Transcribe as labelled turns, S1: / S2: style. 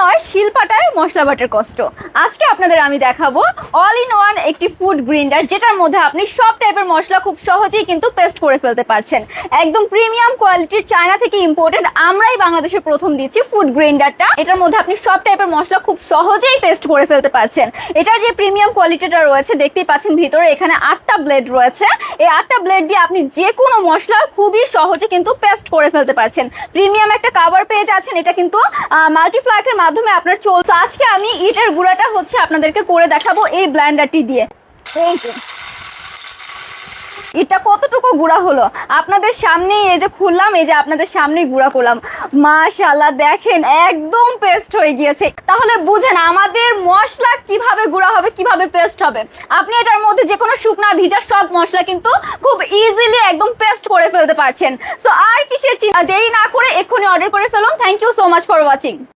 S1: নয় শিলপাটায় মশলা বাটার কষ্ট। আজকে আপনাদের আমি দেখাবো অল ইন ওয়ান একটি ফুড গ্রাইন্ডার, যেটার মধ্যে আপনি সব টাইপের মশলা খুব সহজেই কিন্তু পেস্ট করে ফেলতে পারছেন। একদম প্রিমিয়াম কোয়ালিটির, চায়না থেকে ইম্পোর্টেড, আমরাই বাংলাদেশে প্রথম দিচ্ছি ফুড গ্রাইন্ডারটা। এটার মধ্যে আপনি সব টাইপের মশলা খুব সহজেই পেস্ট করে ফেলতে পারছেন। এটার যে প্রিমিয়াম কোয়ালিটিটা রয়েছে দেখতেই পাচ্ছেন, ভিতরে এখানে 8টা ব্লেড রয়েছে। এই 8টা ব্লেড দিয়ে আপনি যে কোনো মশলা খুবই সহজে কিন্তু পেস্ট করে ফেলতে পারছেন। প্রিমিয়াম একটা কাভার পেয়ে যাচ্ছেন। এটা কিন্তু মাল্টিফ্লাকের মাধ্যমে আপনার চলছে। আজকে আমি ইটের গুঁড়াটা আপনাদেরকে করে দেখাবো এই ব্লেন্ডারটি দিয়ে। এটা কতটুকু গুঁড়া হলো আপনাদের সামনেই, এই যে খুললাম, এই যে আপনাদের সামনেই গুঁড়া করলাম। মাশাআল্লাহ, দেখেন একদম পেস্ট হয়ে গিয়েছে। তাহলে বুঝেন আমাদের মশলা কিভাবে গুঁড়া হবে, কিভাবে পেস্ট হবে। আপনি এটার মধ্যে যে কোনো শুকনা ভিজা সব মশলা কিন্তু খুব ইজিলি একদম পেস্ট করে ফেলতে পারছেন। সো আর কিসের দেরি না করে এক্ষুনি অর্ডার করে ফেলুন। Thank you so much for watching.